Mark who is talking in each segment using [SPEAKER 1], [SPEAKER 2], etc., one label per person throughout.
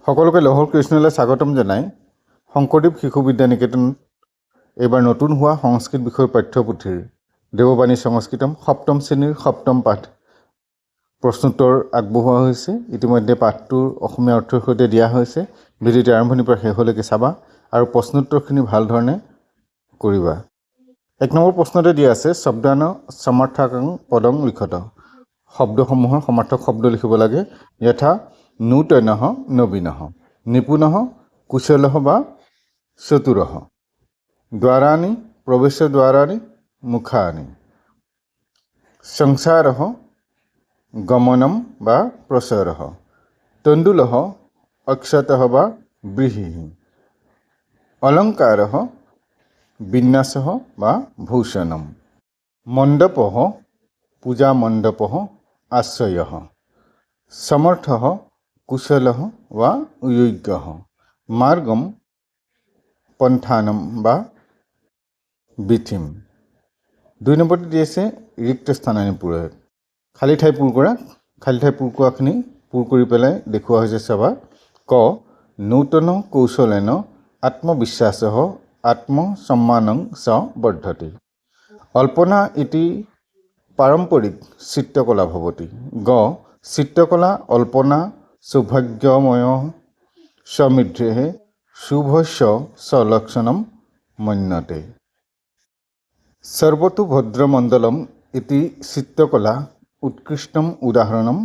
[SPEAKER 1] সকলোকে লহৰ কৃষ্ণলৈ স্বাগতম জনাই শংকৰদেৱ শিশু বিদ্যা নিকেতনত এইবাৰ নতুন হোৱা সংস্কৃত বিষয়ৰ পাঠ্যপুথিৰ দেৱবাণী সংস্কৃতম সপ্তম শ্ৰেণীৰ সপ্তম পাঠ প্ৰশ্নোত্তৰ আগবঢ়োৱা হৈছে। ইতিমধ্যে পাঠটোৰ অসমীয়া অৰ্থৰ সৈতে দিয়া হৈছে। ভিডিঅ'টো আৰম্ভণিৰ পৰা শেষলৈকে চাবা আৰু প্ৰশ্নোত্তৰখিনি ভাল ধৰণে কৰিবা। 1 নম্বৰ প্ৰশ্নতে দিয়া আছে শব্দান সমাৰ্থকাং পদং লিখত। শব্দসমূহৰ সমাৰ্থক শব্দ লিখিব লাগে। যথা নূতনঃ নবীনঃ, নিপুণঃ কুশলঃ বা চতুৰঃ, দ্বাৰাণি প্ৰবেশদ্বাৰাণি মুখানি, সংসাৰঃ গমনম বা প্ৰসাৰঃ, তণ্ডুলঃ অক্ষতঃ বা ব্ৰীহিঃ, অলংকাৰঃ বিন্যাসঃ বা ভূষণম, মণ্ডপঃ পূজামণ্ডপঃ আশ্ৰয়ঃ, সমৰ্থঃ কুশলঃ বা যোগ্যঃ, মাৰ্গম পন্থানম বা বিথিম। 2 নম্বৰতে দি আছে ৰিক্ত স্থানানি পূৰয়। খালী ঠাই পূৰ কৰা। খালী ঠাই পূৰ কৰাখিনি পূৰ কৰি পেলাই দেখুওৱা হৈছে চাবা। ক নূতন কৌশলেন আত্মবিশ্বাসঃ আত্মসম্মানং চ বৰ্ধতি। অল্পনা ইতি পাৰম্পৰিক চিত্ৰকলা ভৱতি। গ চিত্ৰকলা অল্পনা সৌভাগ্যময় সমৃদ্ধেঃ শুভস্য চ লক্ষণম মন্যতে। সৰ্বতো ভদ্ৰমণ্ডলম ইতি চিত্ৰকলা উৎকৃষ্টম উদাহৰণম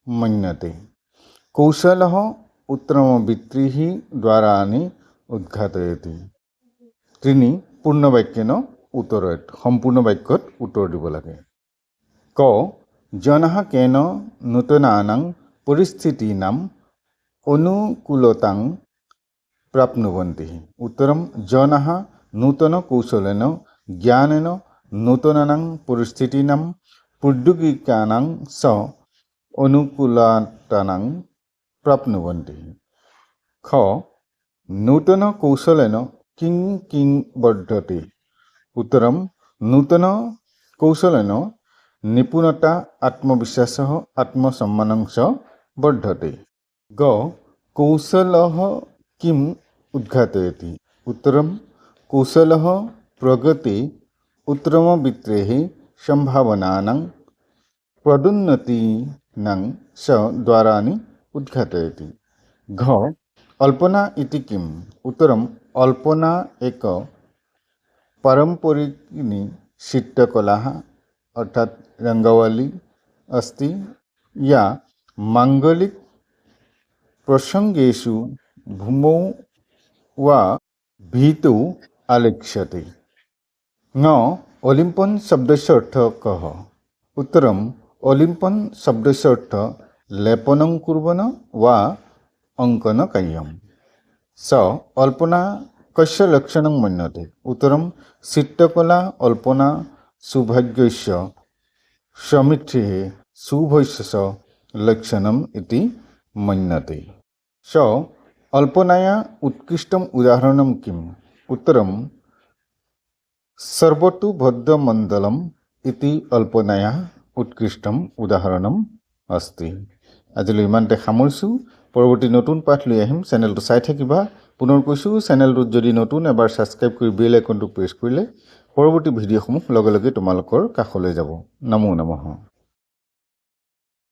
[SPEAKER 1] মন্যতে। কৌশলঃ উত্তমবৃত্তিঃ দ্বাৰাণি উদ্ঘাটয়তি। 3 পূৰ্ণবাক্যেন উত্তৰয়ত। সম্পূৰ্ণ বাক্যত উত্তৰ দিব লাগে। ক জনঃ কেন নূতনানাং পৰিস্থিতিনাং অনুকূলতাং প্ৰাপ্নুবন্তি। উত্তৰম জনঃ নূতন কৌশলেন জ্ঞানেন নূতনানাং পৰিস্থিতিনাং প্ৰৌদ্যোগিকানাং চ অনুকূলতানাং প্ৰাপ্নুবন্তি। খ নূতন কৌশলেন কিং কিং বৰ্ধতে। উত্তৰম নূতন কৌশলেন নিপুণতা আত্মবিশ্বাসঃ আত্মসম্মানং চ বৰ্ধতে। গ কৌশলঃ কিম উদ্ঘাটয়তি। উত্তৰম কৌশলঃ প্ৰগতি উত্তমবৃত্তেঃ সম্ভাৱনানাং পদোন্নতিনাং চ দ্বাৰাণি উদ্ঘাটয়তি। ঘ অল্পনা ইতি কিম। উত্তৰম অল্পনা এক পাৰম্পৰিকী চিত্ৰকলা অৰ্থাৎ ৰংগৱলী अस्ति या मांगलिक प्रसंगेषु भूमौ वा भीतौ आलेख्यते। न ओलिम्पन शब्दस्य अर्थ कः। उत्तरम ओलिम्पन शब्दस्य अर्थ लेपनं कुर्वन् वा अंकनकार्यम्। स अल्पना कस्य लक्षणं मन्यते। उत्तरम चित्रकला अल्पना सौभाग्यस्य समृद्धेः शुभस्य च लक्षणम् इति मन्यते। स अल्पनाया उत्कृष्टम उदाहरणं किम्। उत्तरम सर्वतो भद्रमण्डलम इति अल्पनाया उत्कृष्टम उदाहरणम अस्ति। আজিলৈ ইমানতে সামৰিছোঁ। পৰৱৰ্তী নতুন পাঠ লৈ আহিম। চেনেলটো চাই থাকিবা। পুনৰ কৈছোঁ চেনেলটোত যদি নতুন এবাৰ ছাবস্ক্ৰাইব কৰি বেল আইকনটো প্ৰেছ কৰিলে পৰৱৰ্তী ভিডিঅ'সমূহ লগে লগে তোমালোকৰ কাষলৈ যাব। নমো নমঃ।